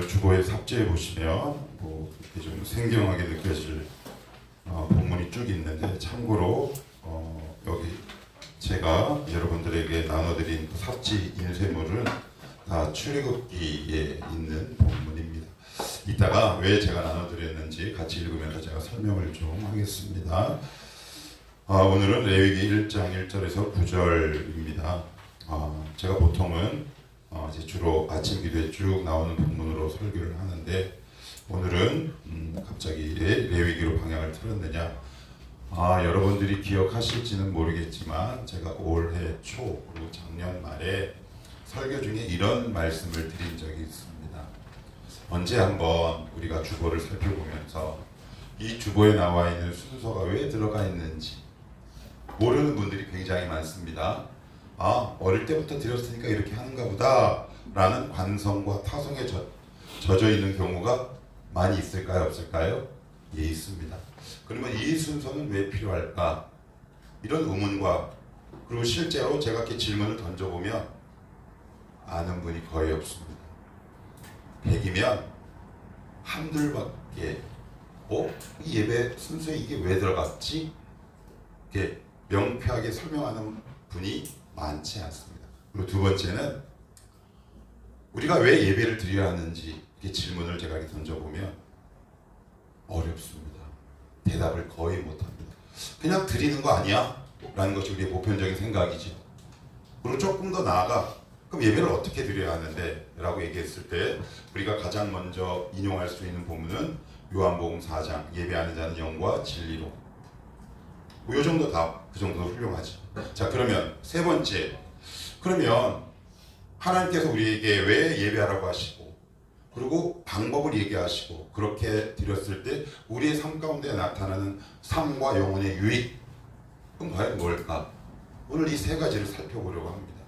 오늘 주보에 삽제해 보시면 이렇게 좀 생경하게 느껴질 본문이 쭉 있는데, 참고로 여기 제가 여러분들에게 나눠드린 삽지 인쇄물은 다 출애굽기에 있는 본문입니다. 이따가 왜 제가 나눠드렸는지 같이 읽으면서 제가 설명을 좀 하겠습니다. 오늘은 레위기 1장 1절에서 9절입니다. 제가 보통은 이제 주로 아침 기도에 쭉 나오는 본문으로 설교를 하는데, 오늘은 갑자기 레위기로 방향을 틀었느냐, 여러분들이 기억하실지는 모르겠지만 제가 올해 초 그리고 작년 말에 설교 중에 이런 말씀을 드린 적이 있습니다. 언제 한번 우리가 주보를 살펴보면서 이 주보에 나와 있는 순서가 왜 들어가 있는지 모르는 분들이 굉장히 많습니다. 어릴 때부터 드렸으니까 이렇게 하는가 보다 라는 관성과 타성에 젖어 있는 경우가 많이 있을까요? 없을까요? 예, 있습니다. 그러면 이 순서는 왜 필요할까? 이런 의문과, 그리고 실제로 제가 이렇게 질문을 던져보면 아는 분이 거의 없습니다. 100이면 한둘밖에 이 예배 순서에 이게 왜 들어갔지? 이렇게 명쾌하게 설명하는 분이 많지 않습니다. 그리고 두 번째는 우리가 왜 예배를 드려야 하는지 이렇게 질문을 제가 이렇게 던져보면 어렵습니다. 대답을 거의 못합니다. 그냥 드리는 거 아니야? 라는 것이 우리의 보편적인 생각이죠. 그리고 조금 더 나아가 그럼 예배를 어떻게 드려야 하는데? 라고 얘기했을 때 우리가 가장 먼저 인용할 수 있는 본문은 요한복음 4장, 예배하는 자는 영과 진리로. 요 정도 그 정도도 훌륭하죠. 자, 그러면 세 번째, 그러면 하나님께서 우리에게 왜 예배하라고 하시고, 그리고 방법을 얘기하시고, 그렇게 드렸을 때 우리의 삶 가운데 나타나는 삶과 영혼의 유익, 그럼 과연 뭘까? 오늘 이 세 가지를 살펴보려고 합니다.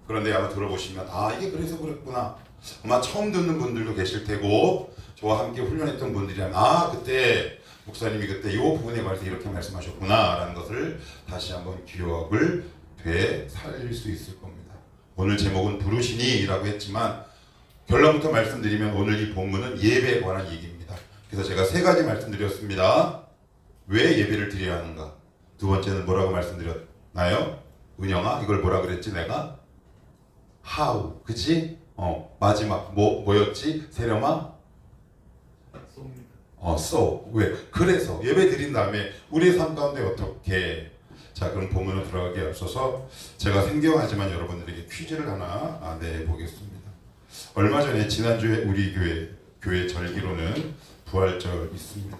그런데 아마 들어보시면 이게 그래서 그랬구나, 아마 처음 듣는 분들도 계실 테고, 저와 함께 훈련했던 분들이라면 그때 목사님이 그때 이 부분에 관해서 이렇게 말씀하셨구나 라는 것을 다시 한번 기억을 되살릴 수 있을 겁니다. 오늘 제목은 부르시니 라고 했지만 결론부터 말씀드리면 오늘 이 본문은 예배에 관한 얘기입니다. 그래서 제가 세 가지 말씀드렸습니다. 왜 예배를 드려야 하는가? 두 번째는 뭐라고 말씀드렸나요? 은영아, 이걸 뭐라 그랬지 내가? How, 그치? 마지막 뭐였지? 세령아? So. 왜? 그래서 예배 드린 다음에 우리의 삶 가운데 어떻게? 자, 그럼 본문으로 들어가기에 앞서서 제가 생경하지만 여러분들에게 퀴즈를 하나 내보겠습니다. 얼마 전에 지난주에 우리 교회 절기로는 부활절 있습니다.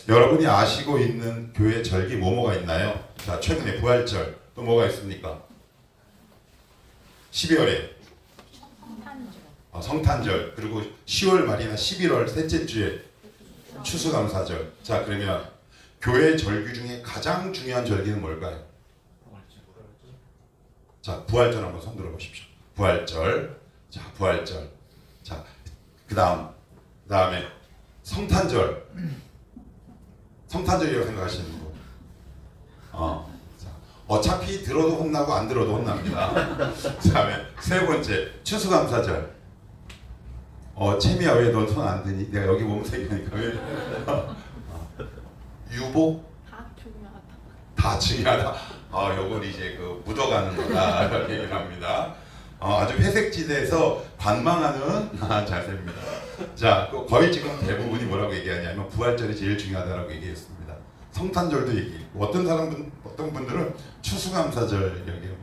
여러분이 아시고 있는 교회 절기 뭐가 있나요? 자, 최근에 부활절 또 뭐가 있습니까? 12월에 성탄절, 그리고 10월 말이나 11월 셋째 주에 추수감사절. 자, 그러면 교회 절기 중에 가장 중요한 절기는 뭘까요? 자, 부활절 한번 손 들어 보십시오. 부활절. 자, 부활절. 자, 그다음에 성탄절. 성탄절이라고 생각하시는 분. 자, 어차피 들어도 혼나고 안 들어도 혼납니다. 그다음에 세 번째 추수감사절. 채미야, 왜 넌 손 안 드니? 내가 여기 보면 생기니까 왜? 유보? 다 중요하다. 요건 이제 묻어가는 거다 이렇게 얘기를 합니다. 아주 회색지대에서 관망하는 자세입니다. 자, 거의 지금 대부분이 뭐라고 얘기하냐면 부활절이 제일 중요하다라고 얘기했습니다. 성탄절도 얘기했고, 어떤 분들은 추수감사절 얘기합니다.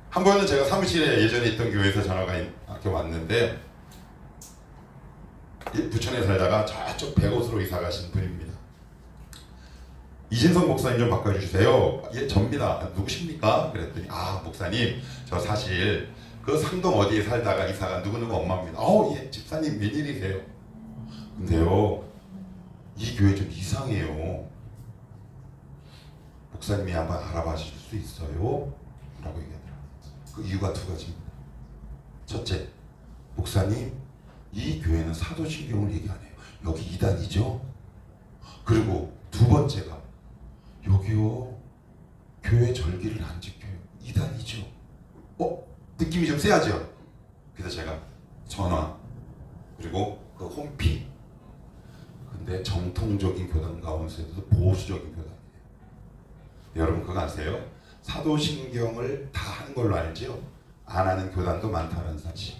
한 번은 제가 사무실에 예전에 있던 교회에서 전화가 이렇게 왔는데, 부천에 살다가 저쪽 백옷으로 이사 가신 분입니다. 이진성 목사님 좀 바꿔주세요. 예, 접니다. 누구십니까? 그랬더니 목사님, 저 사실 그 상동 어디에 살다가 이사가 누구누구 엄마입니다. 예, 집사님 웬일이세요? 근데요, 이 교회 좀 이상해요. 목사님이 한번 알아봐 주실 수 있어요? 라고 얘기하더라고요. 그 이유가 두 가지입니다. 첫째, 목사님, 이 교회는 사도신경을 얘기 안 해요. 여기 이단이죠? 그리고 두 번째가, 여기요, 교회 절기를 안 지켜요. 이단이죠? 느낌이 좀 세하죠? 그래서 제가 전화 그리고 그 홈피. 근데 정통적인 교단 가운데서도 보수적인 교단이에요. 여러분 그거 아세요? 사도신경을 다 하는 걸로 알죠? 안 하는 교단도 많다는 사실.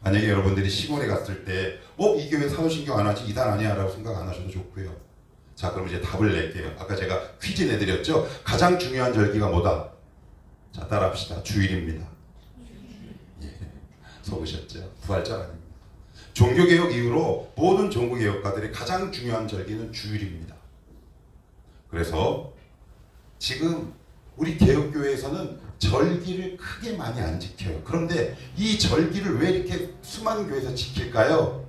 만약에 여러분들이 시골에 갔을 때 이 교회 사도신경 안 하지 이단 아니야 라고 생각 안 하셔도 좋고요. 자, 그럼 이제 답을 낼게요. 아까 제가 퀴즈 내드렸죠? 가장 중요한 절기가 뭐다? 자, 따라합시다. 주일입니다. 예, 속으셨죠? 부활절 아닙니다. 종교개혁 이후로 모든 종교개혁가들의 가장 중요한 절기는 주일입니다. 그래서 지금 우리 개혁교회에서는 절기를 크게 많이 안 지켜요. 그런데 이 절기를 왜 이렇게 수많은 교회에서 지킬까요?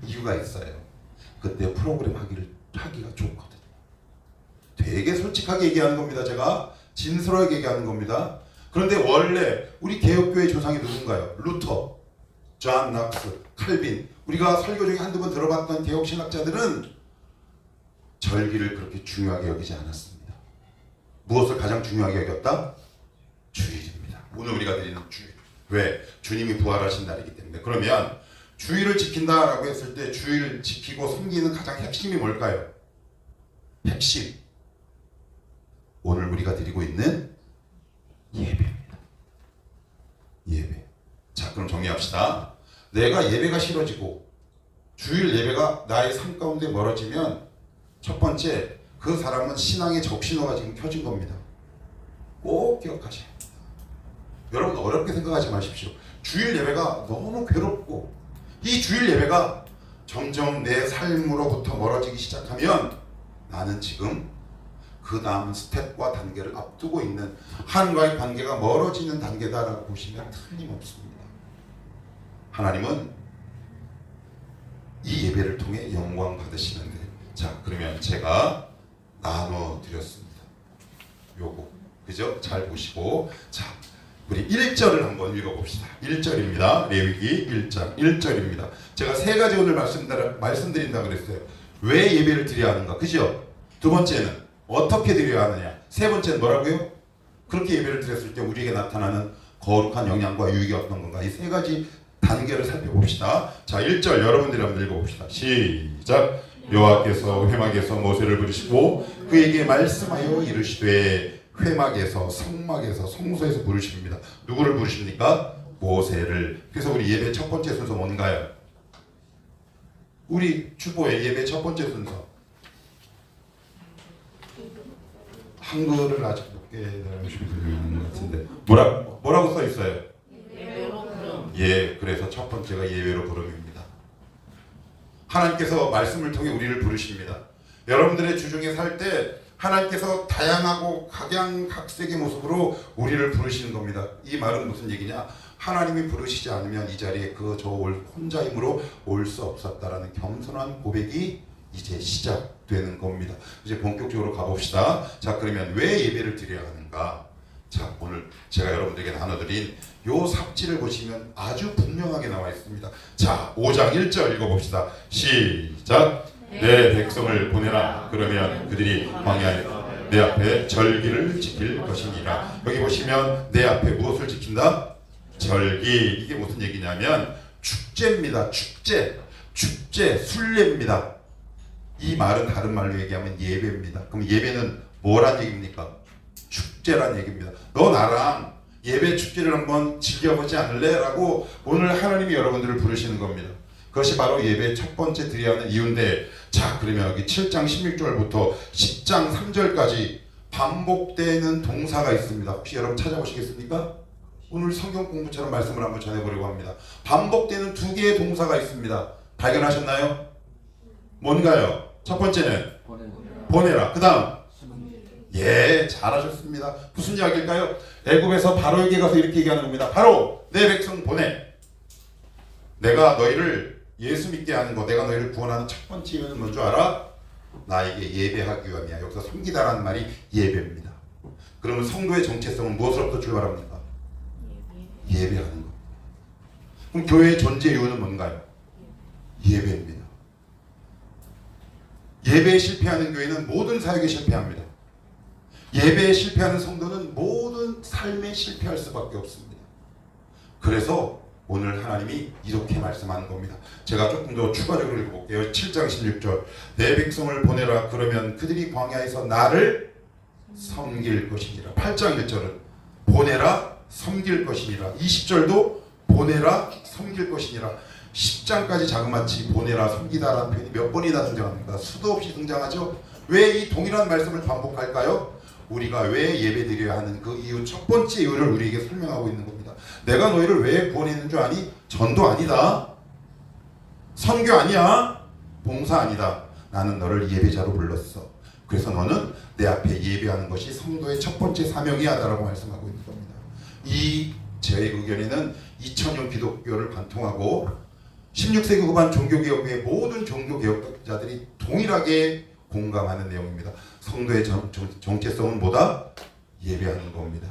이유가 있어요. 그때 프로그램 하기가 좋거든요. 되게 솔직하게 얘기하는 겁니다. 제가 진솔하게 얘기하는 겁니다. 그런데 원래 우리 개혁교회 조상이 누군가요? 루터, 존 낙스, 칼빈. 우리가 설교 중에 한두 번 들어봤던 개혁신학자들은 절기를 그렇게 중요하게 여기지 않았습니다. 무엇을 가장 중요하게 여겼다? 주일입니다. 오늘 우리가 드리는 주일. 왜? 주님이 부활하신 날이기 때문에. 그러면 주일을 지킨다라고 했을 때 주일을 지키고 섬기는 가장 핵심이 뭘까요? 핵심. 오늘 우리가 드리고 있는 예배입니다. 예배. 자, 그럼 정리합시다. 내가 예배가 싫어지고 주일 예배가 나의 삶 가운데 멀어지면 첫 번째, 그 사람은 신앙의 적신호가 지금 켜진 겁니다. 꼭 기억하셔야 합니다. 여러분 어렵게 생각하지 마십시오. 주일 예배가 너무 괴롭고 이 주일 예배가 점점 내 삶으로부터 멀어지기 시작하면 나는 지금 그 다음 스텝과 단계를 앞두고 있는 하나님과의 관계가 멀어지는 단계다라고 보시면 틀림없습니다. 하나님은 이 예배를 통해 영광 받으시는데, 자, 그러면 제가 나눠 드렸습니다. 요거 그죠? 잘 보시고, 자, 우리 1절을 한번 읽어봅시다. 1절입니다. 레위기 1장 1절입니다. 제가 세 가지 오늘 말씀드린다 그랬어요. 왜 예배를 드려야 하는가, 그죠? 두 번째는 어떻게 드려야 하느냐. 세 번째는 뭐라고요? 그렇게 예배를 드렸을 때 우리에게 나타나는 거룩한 영향과 유익이 어떤 건가. 이 세 가지 단계를 살펴봅시다. 자, 1절 여러분들이 한번 읽어봅시다. 시작. 여호와께서 회막에서 모세를 부르시고 그에게 말씀하여 이르시되. 회막에서, 성막에서, 성소에서 부르십니다. 누구를 부르십니까? 모세를. 그래서 우리 예배 첫 번째 순서 뭔가요? 우리 주보의 예배 첫 번째 순서. 한글을 아직 못 깨달으시는 것 같은데 뭐라고 써 있어요? 예배로 부름. 예, 그래서 첫 번째가 예배로 부름입니다. 하나님께서 말씀을 통해 우리를 부르십니다. 여러분들의 주중에 살 때 하나님께서 다양하고 각양각색의 모습으로 우리를 부르시는 겁니다. 이 말은 무슨 얘기냐? 하나님이 부르시지 않으면 이 자리에 저 혼자 힘으로 올 수 없었다라는 겸손한 고백이 이제 시작되는 겁니다. 이제 본격적으로 가봅시다. 자, 그러면 왜 예배를 드려야 하는가? 자, 오늘 제가 여러분들에게 나눠드린 요 삽질을 보시면 아주 분명하게 나와 있습니다. 자, 5장 1절 읽어봅시다. 시작. 내 백성을 보내라. 그러면 그들이 광야에 내 앞에 절기를 지킬 것이니라. 여기 보시면 내 앞에 무엇을 지킨다? 절기. 이게 무슨 얘기냐면 축제입니다. 축제, 순례입니다. 이 말은 다른 말로 얘기하면 예배입니다. 그럼 예배는 뭐란 얘기입니까? 축제란 얘기입니다. 너 나랑 예배 축제를 한번 즐겨보지 않을래? 라고 오늘 하나님이 여러분들을 부르시는 겁니다. 그것이 바로 예배의 첫 번째 드려야 하는 이유인데, 자, 그러면 여기 7장 16절부터 10장 3절까지 반복되는 동사가 있습니다. 혹시 여러분 찾아보시겠습니까? 오늘 성경 공부처럼 말씀을 한번 전해보려고 합니다. 반복되는 두 개의 동사가 있습니다. 발견하셨나요? 뭔가요? 첫 번째는 보내라. 그 다음, 예, 잘하셨습니다. 무슨 이야기일까요? 애굽에서 바로에게 가서 이렇게 얘기하는 겁니다. 바로 내 백성 보내. 내가 너희를 예수 믿게 하는 거, 내가 너희를 구원하는 첫 번째 이유는 뭔 줄 알아? 나에게 예배하기 위함이야. 여기서 섬기다라는 말이 예배입니다. 그러면 성도의 정체성은 무엇으로부터 출발합니까? 예배하는 거. 그럼 교회의 존재 이유는 뭔가요? 예배입니다. 예배에 실패하는 교회는 모든 사역에 실패합니다. 예배에 실패하는 성도는 모든 삶에 실패할 수밖에 없습니다. 그래서 오늘 하나님이 이렇게 말씀하는 겁니다. 제가 조금 더 추가적으로 읽어볼게요. 7장 16절 내 백성을 보내라. 그러면 그들이 광야에서 나를 섬길 것이니라. 8장 1절은 보내라 섬길 것이니라. 20절도 보내라 섬길 것이니라. 10장까지 자그마치 보내라 섬기다라는 표현이 몇 번이나 등장합니까? 수도 없이 등장하죠. 왜 이 동일한 말씀을 반복할까요? 우리가 왜 예배드려야 하는 그 이유, 첫 번째 이유를 우리에게 설명하고 있는 겁니다. 내가 너희를 왜 구원했는 줄 아니? 전도 아니다, 선교 아니야, 봉사 아니다. 나는 너를 예배자로 불렀어. 그래서 너는 내 앞에 예배하는 것이 성도의 첫 번째 사명이야라고 말씀하고 있는 겁니다. 이 제 의견에는 2000년 기독교를 관통하고 16세기 후반 종교개혁의 모든 종교개혁자들이 동일하게 공감하는 내용입니다. 성도의 정체성은 뭐다? 예배하는 겁니다.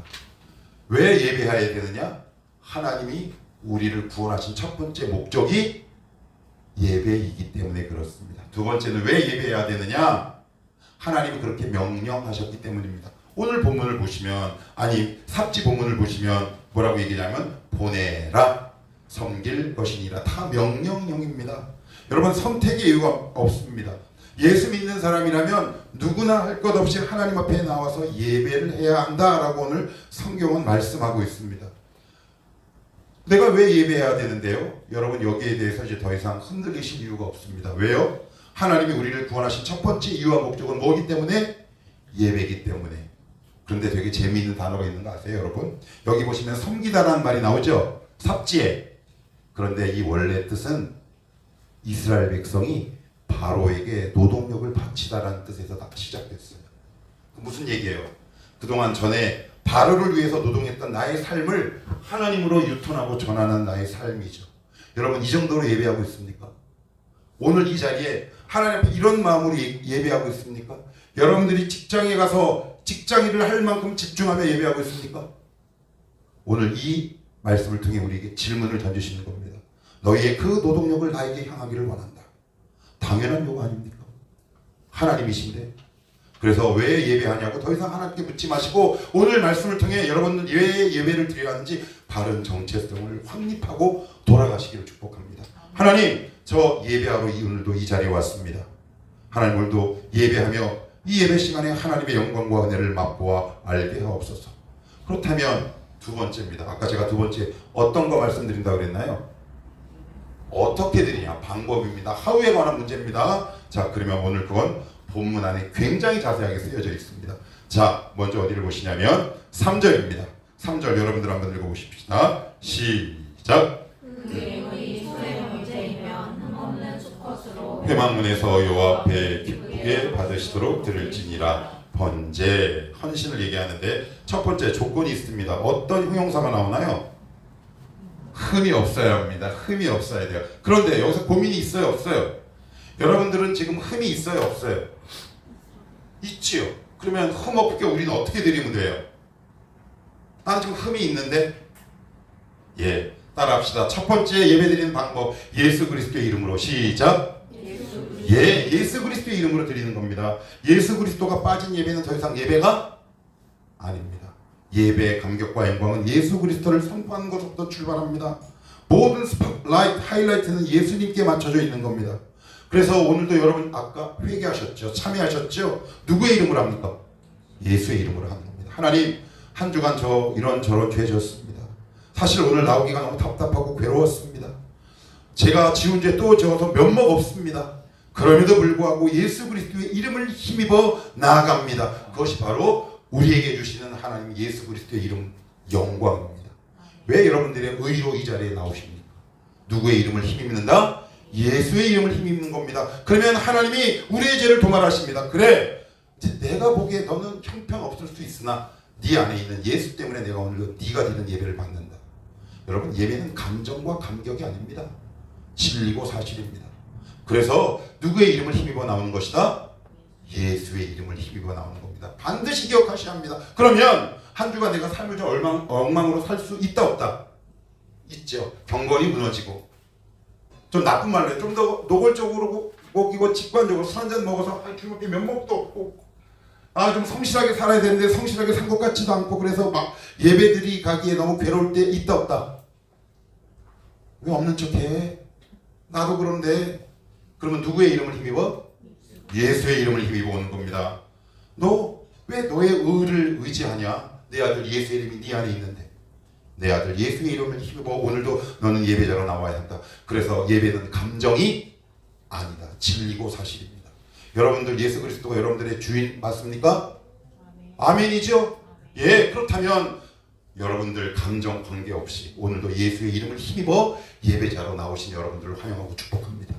왜 예배해야 되느냐? 하나님이 우리를 구원하신 첫 번째 목적이 예배이기 때문에 그렇습니다. 두 번째는 왜 예배해야 되느냐? 하나님이 그렇게 명령하셨기 때문입니다. 오늘 본문을 보시면, 아니 삽지 본문을 보시면 뭐라고 얘기하냐면 보내라 섬길 것이니라. 다 명령형입니다. 여러분, 선택의 이유가 없습니다. 예수 믿는 사람이라면 누구나 할 것 없이 하나님 앞에 나와서 예배를 해야 한다라고 오늘 성경은 말씀하고 있습니다. 내가 왜 예배해야 되는데요? 여러분, 여기에 대해서 이제 더 이상 흔들리실 이유가 없습니다. 왜요? 하나님이 우리를 구원하신 첫 번째 이유와 목적은 뭐기 때문에? 예배이기 때문에. 그런데 되게 재미있는 단어가 있는 거 아세요, 여러분? 여기 보시면 섬기다라는 말이 나오죠? 삽지에. 그런데 이 원래 뜻은 이스라엘 백성이 바로에게 노동력을 바치다라는 뜻에서 다 시작됐어요. 무슨 얘기예요? 그동안 전에 바로를 위해서 노동했던 나의 삶을 하나님으로 유턴하고 전하는 나의 삶이죠. 여러분, 이 정도로 예배하고 있습니까? 오늘 이 자리에 하나님 앞에 이런 마음으로 예배하고 있습니까? 여러분들이 직장에 가서 직장 일을 할 만큼 집중하며 예배하고 있습니까? 오늘 이 말씀을 통해 우리에게 질문을 던지시는 겁니다. 너희의 그 노동력을 나에게 향하기를 원한다. 당연한 요구 아닙니까? 하나님이신데. 그래서 왜 예배하냐고 더 이상 하나님께 묻지 마시고 오늘 말씀을 통해 여러분은 왜 예배를 드려야 하는지 바른 정체성을 확립하고 돌아가시기를 축복합니다. 하나님, 저 예배하러 오늘도 이 자리에 왔습니다. 하나님, 오늘도 예배하며 이 예배 시간에 하나님의 영광과 은혜를 맛보아 알게 하옵소서. 그렇다면 두 번째입니다. 아까 제가 두 번째 어떤 거 말씀드린다고 그랬나요? 어떻게 드리냐, 방법입니다. 하우에 관한 문제입니다. 자, 그러면 오늘 그건 본문 안에 굉장히 자세하게 쓰여져 있습니다. 자, 먼저 어디를 보시냐면 3절입니다. 3절 여러분들 한번 읽어보십시다. 시작. 회막문에서 여호와 앞에 기쁘게 받으시도록 들을지니라. 번제, 헌신을 얘기하는데 첫 번째 조건이 있습니다. 어떤 형용사가 나오나요? 흠이 없어야 합니다. 흠이 없어야 돼요. 그런데 여기서 고민이 있어요, 없어요? 여러분들은 지금 흠이 있어요, 없어요? 있지요. 그러면 흠 없게 우리는 어떻게 드리면 돼요? 나는 지금 흠이 있는데, 예, 따라합시다. 첫 번째 예배드리는 방법, 예수 그리스도의 이름으로. 시작. 예, 예수 그리스도의 이름으로 드리는 겁니다. 예수 그리스도가 빠진 예배는 더 이상 예배가 아닙니다. 예배의 감격과 영광은 예수 그리스도를 선포하는 것부터 출발합니다. 모든 스팟라이트, 하이라이트는 예수님께 맞춰져 있는 겁니다. 그래서 오늘도 여러분 아까 회개하셨죠? 참여하셨죠? 누구의 이름으로 합니까? 예수의 이름으로 하는 겁니다. 하나님, 한 주간 저 이런저런 죄 졌습니다. 사실 오늘 나오기가 너무 답답하고 괴로웠습니다. 제가 지은 죄 또 지어서 면목 없습니다. 그럼에도 불구하고 예수 그리스도의 이름을 힘입어 나아갑니다. 그것이 바로 우리에게 주시는 하나님 예수 그리스도의 이름 영광입니다. 왜 여러분들의 의로 이 자리에 나오십니까? 누구의 이름을 힘입는다? 예수의 이름을 힘입는 겁니다. 그러면 하나님이 우리의 죄를 도말하십니다. 그래, 이제 내가 보기에 너는 형편없을 수 있으나 네 안에 있는 예수 때문에 내가 오늘 네가 드리는 예배를 받는다. 여러분, 예배는 감정과 감격이 아닙니다. 진리고 사실입니다. 그래서 누구의 이름을 힘입어 나오는 것이다? 예수의 이름을 힘입어 나오는 겁니다. 반드시 기억하셔야 합니다. 그러면 한 주간 내가 삶을 좀 엉망으로 살 수 있다 없다? 있죠. 경건이 무너지고, 좀 나쁜 말로 해요. 좀 더 노골적으로 먹이고 직관적으로 술 한잔 먹어서 주님께 면목도 없고, 좀 성실하게 살아야 되는데 성실하게 산 것 같지도 않고, 그래서 막 예배드리 가기에 너무 괴로울 때 있다 없다? 왜 없는 척해? 나도 그런데. 그러면 누구의 이름을 힘입어? 예수의 이름을 힘입어 오는 겁니다. 너 왜 너의 의를 의지하냐? 내 아들 예수의 이름이 네 안에 있는데. 내 아들 예수의 이름을 힘입어 오늘도 너는 예배자로 나와야 한다. 그래서 예배는 감정이 아니다. 진리고 사실입니다. 여러분들 예수 그리스도가 여러분들의 주인 맞습니까? 아멘이죠? 예, 그렇다면 여러분들 감정 관계없이 오늘도 예수의 이름을 힘입어 예배자로 나오신 여러분들을 환영하고 축복합니다.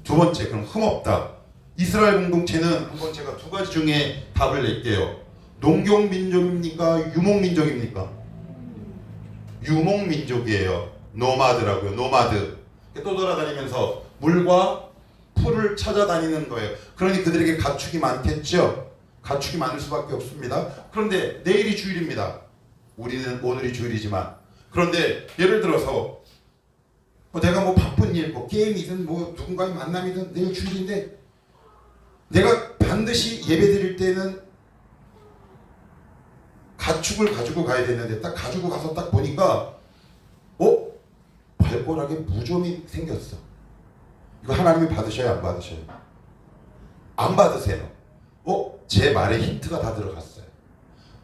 두 번째, 그럼 흠없다. 이스라엘 공동체는 한번 제가 두 가지 중에 답을 낼게요. 농경민족입니까? 유목민족입니까? 유목민족이에요. 노마드라고요. 노마드. 또 돌아다니면서 물과 풀을 찾아다니는 거예요. 그러니 그들에게 가축이 많겠죠. 가축이 많을 수밖에 없습니다. 그런데 내일이 주일입니다. 우리는 오늘이 주일이지만, 그런데 예를 들어서 내가 바쁜 일, 게임이든 누군가의 만남이든 내일 주일인데 내가 반드시 예배드릴 때는 가축을 가지고 가야 되는데 딱 가지고 가서 딱 보니까 발가락에 무좀이 생겼어. 이거 하나님이 받으셔요, 안 받으셔요? 안 받으세요. 제 말에 힌트가 다 들어갔어요.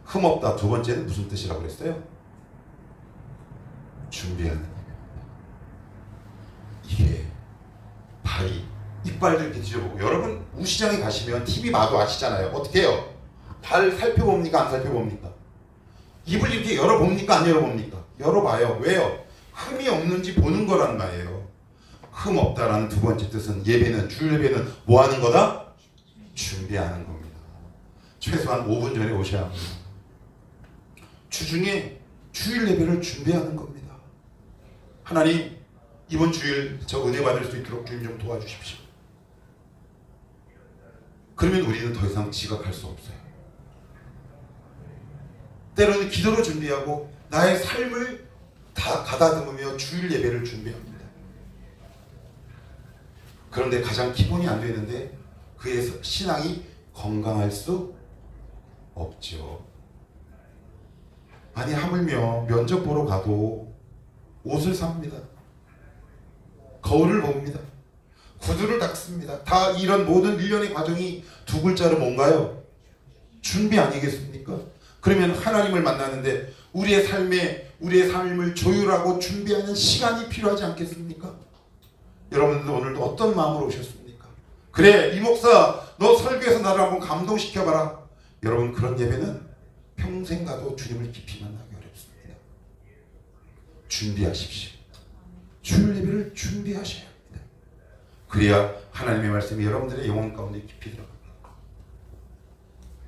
흠없다. 두 번째는 무슨 뜻이라고 그랬어요? 준비하는 겁니다. 이게 발이 이빨들 이렇게 뒤져보고, 여러분 우시장에 가시면 TV 마도 아시잖아요. 어떻게 해요? 발 살펴봅니까? 안 살펴봅니까? 입을 이렇게 열어봅니까? 안 열어봅니까? 열어봐요. 왜요? 흠이 없는지 보는 거란 말이에요. 흠 없다라는 두 번째 뜻은 예배는, 주일 예배는 뭐 하는 거다? 준비하는 겁니다. 최소한 5분 전에 오셔야 합니다. 주중에 주일 예배를 준비하는 겁니다. 하나님, 이번 주일 저 은혜 받을 수 있도록 주님 좀 도와주십시오. 그러면 우리는 더 이상 지각할 수 없어요. 때로는 기도로 준비하고 나의 삶을 다 가다듬으며 주일 예배를 준비합니다. 그런데 가장 기본이 안 되는데 그의 신앙이 건강할 수 없죠. 아니, 하물며 면접 보러 가도 옷을 삽니다. 거울을 봅니다. 구두를 닦습니다. 다 이런 모든 일련의 과정이 두 글자로 뭔가요? 준비 아니겠습니까? 그러면 하나님을 만나는데 우리의 삶을 조율하고 준비하는 시간이 필요하지 않겠습니까? 여러분들 오늘도 어떤 마음으로 오셨습니까? 그래, 이 목사 너 설교해서 나를 한번 감동시켜봐라. 여러분, 그런 예배는 평생 가도 주님을 깊이 만나기 어렵습니다. 준비하십시오. 주일 예배를 준비하셔야 합니다. 그래야 하나님의 말씀이 여러분들의 영혼 가운데 깊이 들어갑니다.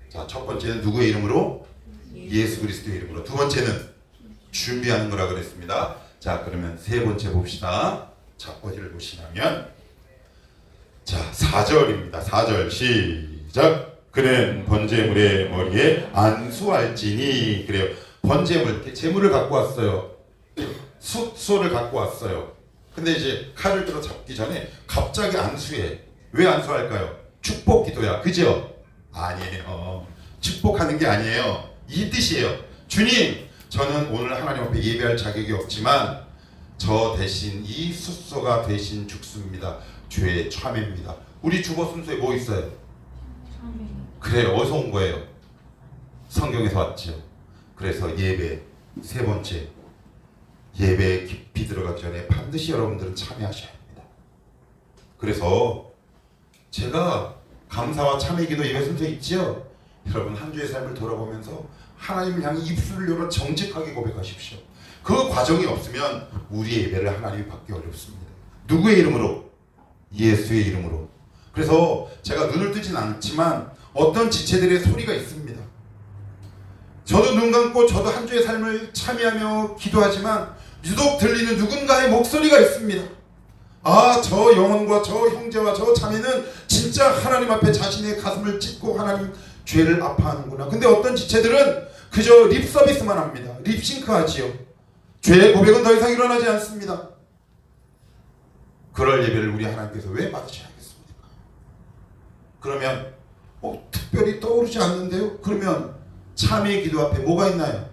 자, 첫 번째는 누구의 이름으로? 예수 그리스도의 이름으로. 두 번째는 준비하는 거라 그랬습니다. 자, 그러면 세 번째 봅시다. 자, 어디를 보시냐면, 자, 4절입니다. 4절 시작. 그는 번제물의 머리에 안수할지니. 그래요. 번제물, 제물을 갖고 왔어요. 숫소를 갖고 왔어요. 근데 이제 칼을 들어 잡기 전에 갑자기 안수해. 왜 안수할까요? 축복 기도야. 그죠? 아니에요. 축복하는 게 아니에요. 이 뜻이에요. 주님, 저는 오늘 하나님 앞에 예배할 자격이 없지만 저 대신 이 숫소가 대신 죽습니다. 죄의 참회입니다. 우리 주보 순서에 뭐 있어요? 그래요. 어디서 온 거예요? 성경에서 왔죠. 그래서 예배 세 번째, 예배에 깊이 들어가기 전에 반드시 여러분들은 참여하셔야 합니다. 그래서 제가 감사와 참회 기도 예배 순서 있죠? 여러분 한 주의 삶을 돌아보면서 하나님을 향해 입술을 열어 정직하게 고백하십시오. 그 과정이 없으면 우리의 예배를 하나님이 받기 어렵습니다. 누구의 이름으로? 예수의 이름으로. 그래서 제가 눈을 뜨진 않지만 어떤 지체들의 소리가 있습니다. 저도 눈 감고 저도 한 주의 삶을 참여하며 기도하지만 유독 들리는 누군가의 목소리가 있습니다. 아, 저 영혼과 저 형제와 저 자매는 진짜 하나님 앞에 자신의 가슴을 찢고 하나님 죄를 아파하는구나. 근데 어떤 지체들은 그저 립 서비스만 합니다. 립싱크 하지요. 죄의 고백은 더 이상 일어나지 않습니다. 그럴 예배를 우리 하나님께서 왜 받으셔야겠습니까? 그러면 특별히 떠오르지 않는데요? 그러면 참회의 기도 앞에 뭐가 있나요?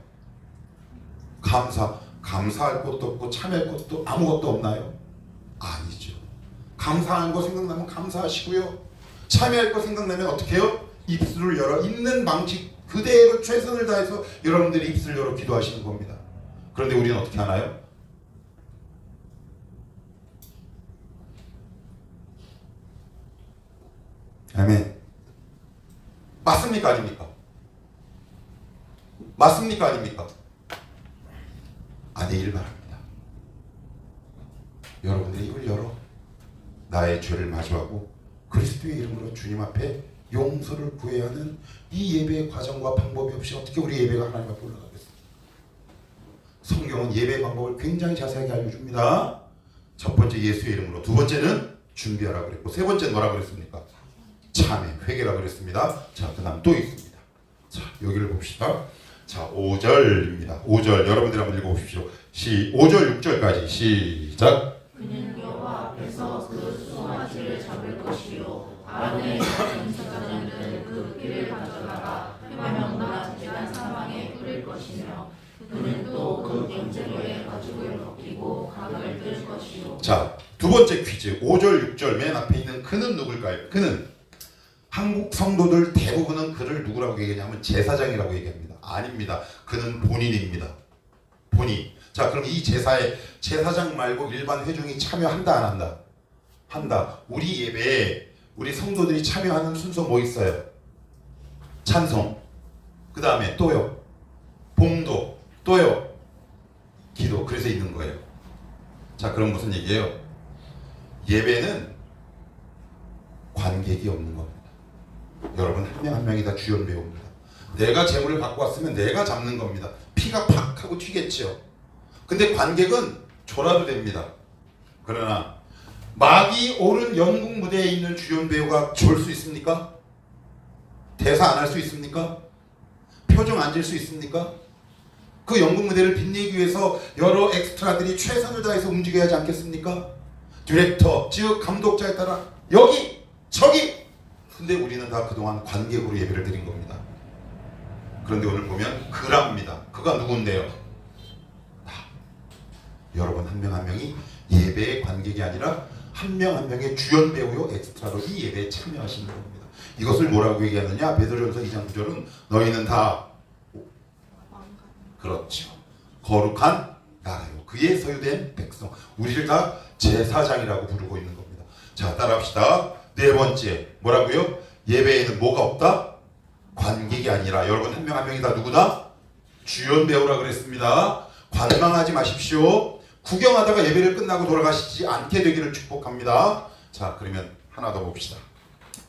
감사. 감사할 것도 없고 참여할 것도 아무것도 없나요? 아니죠. 감사한 거 생각나면 감사하시고요. 참여할 거 생각나면 어떻게 해요? 입술을 열어 있는 방식 그대로 최선을 다해서 여러분들이 입술을 열어 기도하시는 겁니다. 그런데 우리는 어떻게 하나요? 아멘. 맞습니까? 아닙니까? 맞습니까? 아닙니까? 아니길 바랍니다. 여러분들이 입을 열어 나의 죄를 마주하고 그리스도의 이름으로 주님 앞에 용서를 구해야 하는 이 예배의 과정과 방법이 없이 어떻게 우리 예배가 하나님 앞에 올라가겠습니까? 성경은 예배 방법을 굉장히 자세하게 알려줍니다. 첫 번째 예수의 이름으로, 두 번째는 준비하라고 그랬고, 세 번째는 뭐라고 그랬습니까? 참회, 회개라고 그랬습니다. 자, 그 다음 또 있습니다. 자, 여기를 봅시다. 자, 5절입니다. 5절 여러분들 한번 읽어보십시오. 5절 6절까지 시작. 그는 여호와 앞에서 그 수송아지를 잡을 것이요 아론의 인사자들은 그 피를 가져다가 회막과 제단 사방에 뿌릴 것이며 그는 또 그 경제로의 가죽을 벗기고 각을 뜰 것이요. 자, 두 번째 퀴즈. 5절 6절 맨 앞에 있는 그는 누굴까요? 그는 한국 성도들 대부분은 그를 누구라고 얘기하냐면 제사장이라고 얘기합니다. 아닙니다. 그는 본인입니다. 본인. 자, 그럼 이 제사에 제사장 말고 일반 회중이 참여한다 안 한다? 한다. 우리 예배에 우리 성도들이 참여하는 순서 뭐 있어요? 찬송. 그 다음에 또요. 봉도. 또요. 기도. 그래서 있는 거예요. 자, 그럼 무슨 얘기예요? 예배는 관객이 없는 겁니다. 여러분 한 명 한 명이 다 주연 배우입니다. 내가 재물을 갖고 왔으면 내가 잡는 겁니다. 피가 팍 하고 튀겠죠. 근데 관객은 졸아도 됩니다. 그러나 막이 오른 연극 무대에 있는 주연 배우가 졸 수 있습니까? 대사 안 할 수 있습니까? 표정 안 질 수 있습니까? 그 연극 무대를 빛내기 위해서 여러 엑스트라들이 최선을 다해서 움직여야 하지 않겠습니까? 디렉터, 즉 감독자에 따라 여기, 저기. 근데 우리는 다 그동안 관객으로 예배를 드린 겁니다. 그런데 오늘 보면 그랍니다. 그가 누군데요? 여러분 한 명 한 명이 예배의 관객이 아니라 한 명 한 명의 주연 배우요 엑스트라로 이 예배에 참여하시는 겁니다. 이것을 뭐라고 얘기하느냐? 베드로전서 2장 9절은 너희는 다 그렇죠. 거룩한 나라요. 그의 소유된 백성. 우리를 다 제사장이라고 부르고 있는 겁니다. 자, 따라합시다. 네 번째 뭐라고요? 예배에는 뭐가 없다? 관객이 아니라 여러분 한 명 한 명이 다 누구다? 주연 배우라 그랬습니다. 관망하지 마십시오. 구경하다가 예배를 끝나고 돌아가시지 않게 되기를 축복합니다. 자, 그러면 하나 더 봅시다.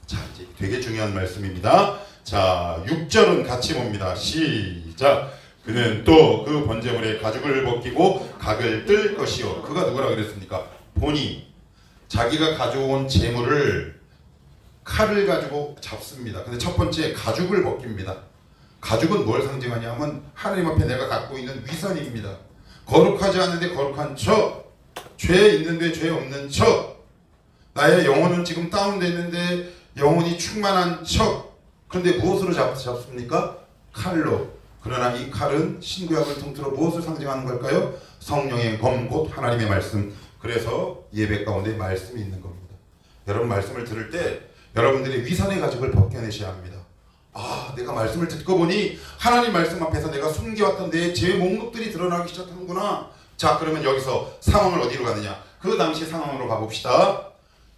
자, 이제 되게 중요한 말씀입니다. 자, 6절은 같이 봅니다. 시작. 그는 또 그 번제물의 가죽을 벗기고 각을 뜰 것이요. 그가 누구라 그랬습니까? 본이 자기가 가져온 재물을 칼을 가지고 잡습니다. 근데 첫 번째 가죽을 벗깁니다. 가죽은 뭘 상징하냐면 하나님 앞에 내가 갖고 있는 위선입니다. 거룩하지 않은데 거룩한 척, 죄 있는데 죄 없는 척, 나의 영혼은 지금 다운되어 있는데 영혼이 충만한 척. 그런데 무엇으로 잡습니까? 칼로. 그러나 이 칼은 신구약을 통틀어 무엇을 상징하는 걸까요? 성령의 검, 곧 하나님의 말씀. 그래서 예배 가운데 말씀이 있는 겁니다. 여러분 말씀을 들을 때 여러분들이 위선의 가죽을 벗겨내셔야 합니다. 아, 내가 말씀을 듣고 보니 하나님 말씀 앞에서 내가 숨겨왔던 내 죄 목록들이 드러나기 시작하는구나. 자, 그러면 여기서 상황을 어디로 가느냐? 그 당시 상황으로 가봅시다.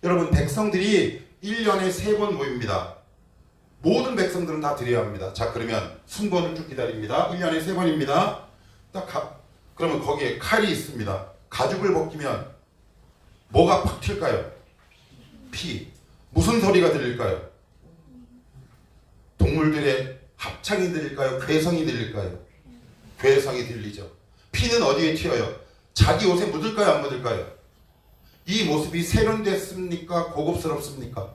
여러분 백성들이 1년에 3번 모입니다. 모든 백성들은 다 드려야 합니다. 자, 그러면 순번을 쭉 기다립니다. 1년에 3번입니다. 그러면 거기에 칼이 있습니다. 가죽을 벗기면 뭐가 팍 튈까요? 피. 무슨 소리가 들릴까요? 동물들의 합창이 들릴까요? 괴성이 들릴까요? 괴성이 들리죠. 피는 어디에 튀어요? 자기 옷에 묻을까요? 안 묻을까요? 이 모습이 세련됐습니까? 고급스럽습니까?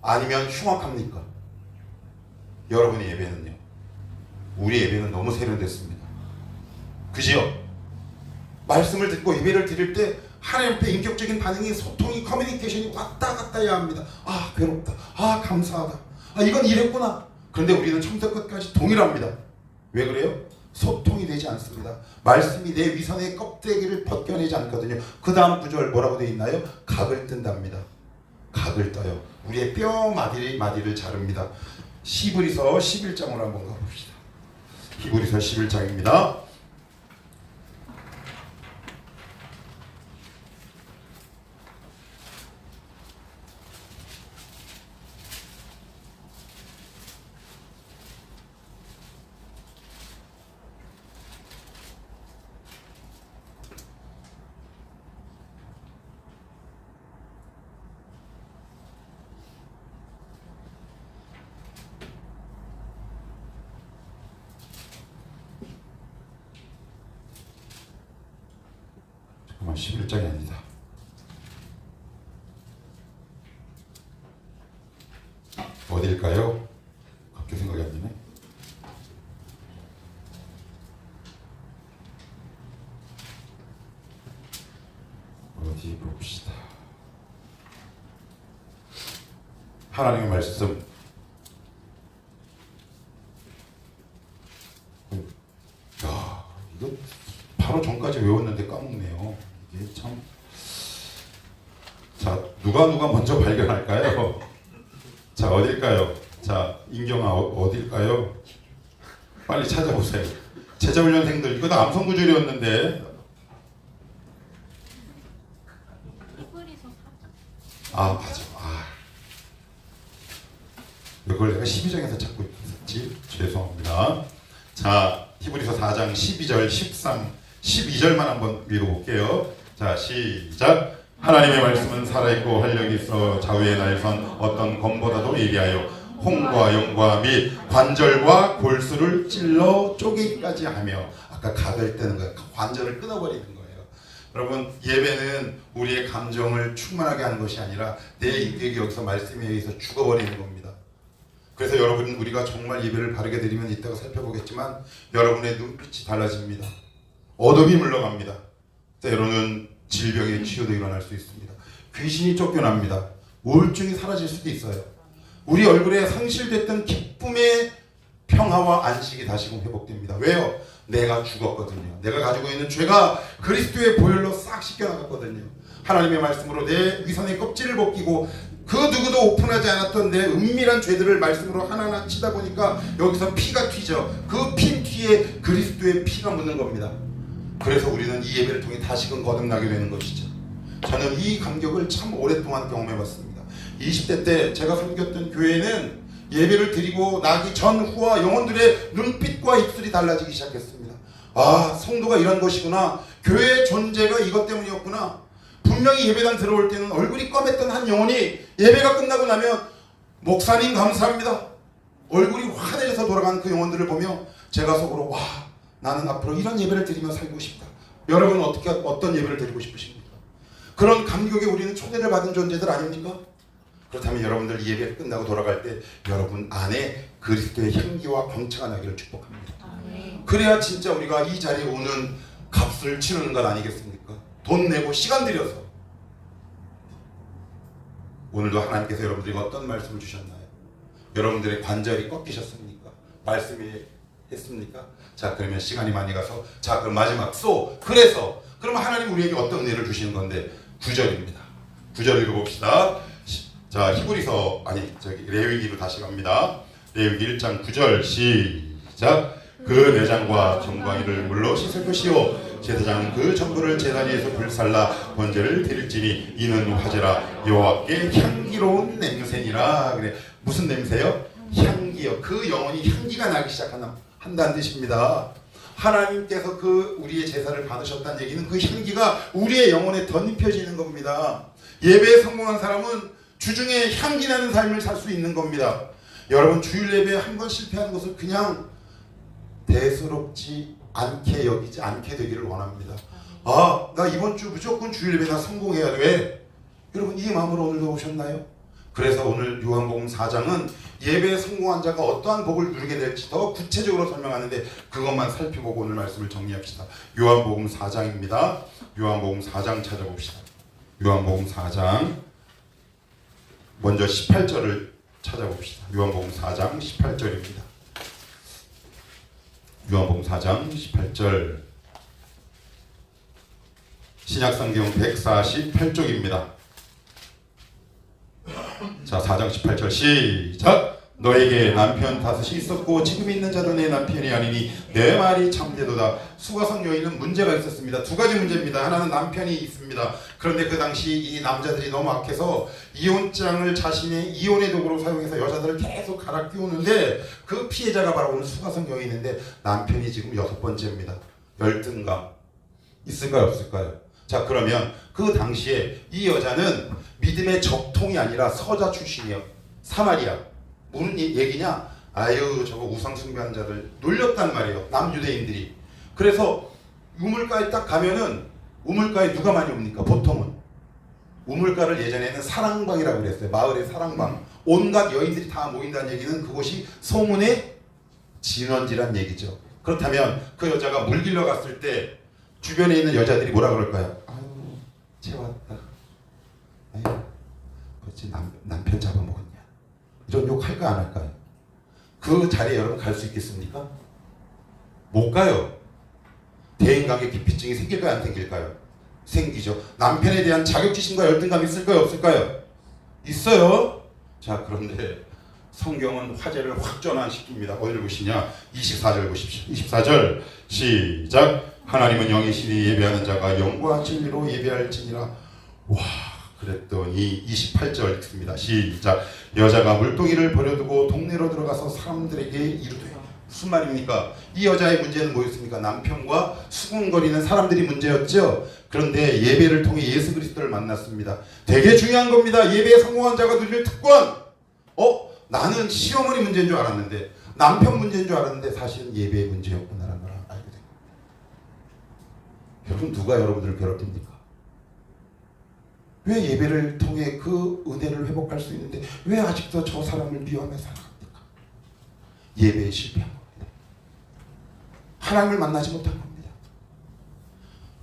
아니면 흉악합니까? 여러분의 예배는요? 우리 예배는 너무 세련됐습니다. 그지요? 말씀을 듣고 예배를 드릴 때 하나님 앞에 인격적인 반응이, 소통이, 커뮤니케이션이 왔다 갔다 해야 합니다. 아, 괴롭다. 아, 감사하다. 아, 이건 이랬구나. 그런데 우리는 처음부터 끝까지 동일합니다. 왜 그래요? 소통이 되지 않습니다. 말씀이 내 위선의 껍데기를 벗겨내지 않거든요. 그 다음 구절 뭐라고 되어 있나요? 각을 뜬답니다. 각을 떠요. 우리의 뼈 마디를 자릅니다. 히브리서 11장으로 한번 가봅시다. 히브리서 11장입니다. 잠깐만, 11장이 아니다. 어딜까요? 갑자기 생각이 안 나네. 어디 봅시다. 하나님의 말씀. 야, 이거 바로 전까지 외웠는데 까먹네요. 이게 참. 자, 누가 먼저 발견할까요? 자, 어딜까요? 자, 인경아, 어딜까요? 빨리 찾아보세요. 제자훈련생들, 이거 다 암송구절이었는데. 아, 맞아. 이걸 내가 12장에서 찾고 있었지. 죄송합니다. 자, 히브리서 4장 12절, 13, 12절만 한번 읽어볼게요. 자, 시작. 하나님의 말씀은 살아있고 활력이 있어 좌우의 날선 어떤 검보다도 예리하여 홍과 영과 및 관절과 골수를 찔러 쪼개기까지 하며, 아까 각을 떼는 거예요. 관절을 끊어버리는 거예요. 여러분, 예배는 우리의 감정을 충만하게 하는 것이 아니라 내 인격이 여기서 말씀에 의해서 죽어버리는 겁니다. 그래서 여러분, 우리가 정말 예배를 바르게 드리면 이따가 살펴보겠지만 여러분의 눈빛이 달라집니다. 어둠이 물러갑니다. 때로는 질병의 치유도 일어날 수 있습니다. 귀신이 쫓겨납니다. 우울증이 사라질 수도 있어요. 우리 얼굴에 상실됐던 기쁨의 평화와 안식이 다시금 회복됩니다. 왜요? 내가 죽었거든요. 내가 가지고 있는 죄가 그리스도의 보혈로 싹 씻겨나갔거든요. 하나님의 말씀으로 내 위선의 껍질을 벗기고 그 누구도 오픈하지 않았던 내 은밀한 죄들을 말씀으로 하나하나 치다 보니까 여기서 피가 튀죠. 그 피 뒤에 그리스도의 피가 묻는 겁니다. 그래서 우리는 이 예배를 통해 다시금 거듭나게 되는 것이죠. 저는 이 감격을 참 오랫동안 경험해봤습니다. 20대 때 제가 섬겼던 교회는 예배를 드리고 나기 전후와 영혼들의 눈빛과 입술이 달라지기 시작했습니다. 아, 성도가 이런 것이구나. 교회의 존재가 이것 때문이었구나. 분명히 예배당 들어올 때는 얼굴이 검했던 한 영혼이 예배가 끝나고 나면 목사님 감사합니다. 얼굴이 환해져서 돌아가는 그 영혼들을 보며 제가 속으로 와, 나는 앞으로 이런 예배를 드리며 살고 싶다. 여러분은 어떤 예배를 드리고 싶으십니까? 그런 감격에 우리는 초대를 받은 존재들 아닙니까? 그렇다면 여러분들 예배 끝나고 돌아갈 때 여러분 안에 그리스도의 향기와 광채가 나기를 축복합니다. 그래야 진짜 우리가 이 자리에 오는 값을 치르는 것 아니겠습니까? 돈 내고 시간 들여서. 오늘도 하나님께서 여러분들에게 어떤 말씀을 주셨나요? 여러분들의 관절이 꺾이셨습니까? 말씀이 했습니까? 자, 그러면 시간이 많이 가서, 자, 그럼 마지막 그래서 그러면 하나님 우리에게 어떤 은혜를 주시는 건데 9절입니다. 9절 읽어봅시다. 자, 히브리서 레위기로 다시 갑니다. 레위기 1장 9절 시작. 그 내장과 정광이를 물로 씻을 것이요 제사장은 그 전부를 제단 위에서 불살라 번제를 드릴지니 이는 화제라 여호와께 향기로운 냄새니라. 그래, 무슨 냄새요? 향기요. 그 영혼이 향기가 나기 한다는 뜻입니다. 하나님께서 그 우리의 제사를 받으셨다는 얘기는 그 향기가 우리의 영혼에 덧입혀지는 겁니다. 예배에 성공한 사람은 주중에 향기 나는 삶을 살 수 있는 겁니다. 여러분, 주일 예배에 한 번 실패하는 것을 그냥 대수롭지 않게 여기지 않게 되기를 원합니다. 아, 나 이번 주 무조건 주일 예배 나 성공해야 돼. 여러분, 이 마음으로 오늘도 오셨나요? 그래서 오늘 요한복음 4장은 예배에 성공한 자가 어떠한 복을 누리게 될지 더 구체적으로 설명하는데 그것만 살펴보고 오늘 말씀을 정리합시다. 요한복음 4장입니다. 요한복음 4장 찾아봅시다. 요한복음 4장 먼저 18절을 찾아봅시다. 요한복음 4장 18절입니다. 요한복음 4장 18절. 신약성경 148쪽입니다. 자, 4장 18절 시작. 너에게 남편 다섯이 있었고 지금 있는 자도 내 남편이 아니니 내 말이 참되도다. 수가성 여인은 문제가 있었습니다. 두 가지 문제입니다. 하나는 남편이 있습니다. 그런데 그 당시 이 남자들이 너무 악해서 이혼장을 자신의 이혼의 도구로 사용해서 여자들을 계속 갈아 끼우는데 그 피해자가 바로 오늘 수가성 여인인데 남편이 지금 6번째입니다. 열등감 있을까요 없을까요? 자, 그러면 그 당시에 이 여자는 믿음의 적통이 아니라 서자 출신이에요. 사마리아. 무슨 얘기냐? 아유, 저거 우상 숭배하는 자들 놀렸단 말이에요. 남유대인들이. 그래서 우물가에 딱 가면은 우물가에 누가 많이 옵니까? 보통은 우물가를 예전에는 사랑방이라고 그랬어요. 마을의 사랑방. 온갖 여인들이 다 모인다는 얘기는 그곳이 소문의 진원지란 얘기죠. 그렇다면 그 여자가 물 길러 갔을 때 주변에 있는 여자들이 뭐라 그럴까요? 아유, 쟤 왔다. 아유, 그렇지 남편 잡아먹었냐. 이런 욕 할까 안 할까요? 그 자리에 여러분 갈 수 있겠습니까? 못 가요. 대인관계 기피증이 생길까요 안 생길까요? 생기죠. 남편에 대한 자격지심과 열등감이 있을까요 없을까요? 있어요. 자, 그런데 성경은 화제를 확 전환시킵니다. 어디를 보시냐? 24절 보십시오. 24절 시작. 하나님은 영이시니 예배하는 자가 영과 진리로 예배할지니라. 와, 그랬더니 28절 읽습니다. 시작. 여자가 물동이를 버려두고 동네로 들어가서 사람들에게 이르되. 무슨 말입니까? 이 여자의 문제는 뭐였습니까? 남편과 수군거리는 사람들이 문제였죠. 그런데 예배를 통해 예수 그리스도를 만났습니다. 되게 중요한 겁니다. 예배에 성공한 자가 누릴 특권. 나는 시어머니 문제인 줄 알았는데, 남편 문제인 줄 알았는데 사실은 예배의 문제였구나라는 걸 알게 됩니다. 여러분, 누가 여러분들을 괴롭힙니까? 왜 예배를 통해 그 은혜를 회복할 수 있는데 왜 아직도 저 사람을 미워하며 살아갑니까? 예배에 실패한 겁니다. 하나님을 만나지 못한 겁니다.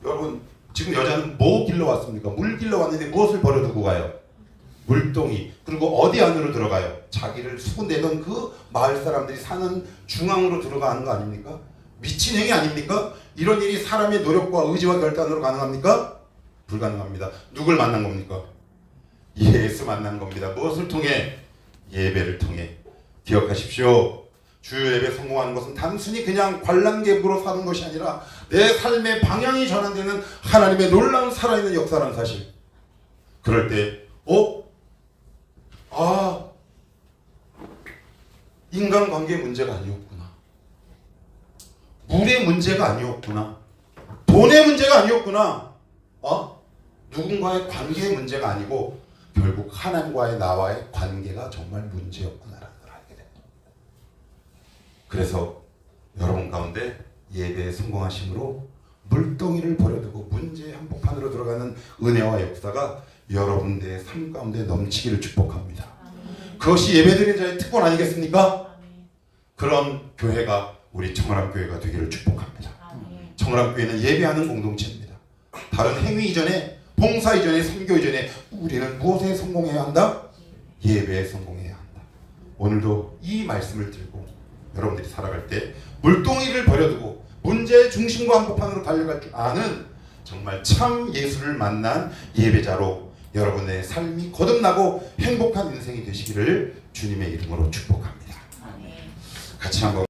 여러분, 지금 여자는 뭐 길러 왔습니까? 물 길러 왔는데 무엇을 버려두고 가요? 물동이. 그리고 어디 안으로 들어가요? 자기를 수군대던 그 마을 사람들이 사는 중앙으로 들어가는 거 아닙니까? 미친 행위 아닙니까? 이런 일이 사람의 노력과 의지와 결단으로 가능합니까? 불가능합니다. 누굴 만난 겁니까? 예수 만난 겁니다. 무엇을 통해? 예배를 통해. 기억하십시오. 주요 예배 성공하는 것은 단순히 그냥 관람객으로 사는 것이 아니라 내 삶의 방향이 전환되는 하나님의 놀라운 살아있는 역사라는 사실. 그럴 때 인간관계의 문제가 아니었구나. 물의 문제가 아니었구나. 돈의 문제가 아니었구나. 누군가의 관계의 문제가 아니고 결국 하나님과의 나와의 관계가 정말 문제였구나라는 걸 알게 됩니다. 그래서 여러분 가운데 예배에 성공하심으로 물동이를 버려두고 문제의 한복판으로 들어가는 은혜와 역사가 여러분들의 삶 가운데 넘치기를 축복합니다. 그것이 예배드리는 자의 특권 아니겠습니까? 그런 교회가 우리 청월함교회가 되기를 축복합니다. 청월함교회는 예배하는 공동체입니다. 다른 행위 이전에, 봉사 이전에, 선교 이전에 우리는 무엇에 성공해야 한다? 예배에 성공해야 한다. 오늘도 이 말씀을 들고 여러분들이 살아갈 때 물동이를 버려두고 문제의 중심과 한복판으로 달려갈 줄 아는 정말 참 예수를 만난 예배자로 여러분의 삶이 거듭나고 행복한 인생이 되시기를 주님의 이름으로 축복합니다. 같이 한번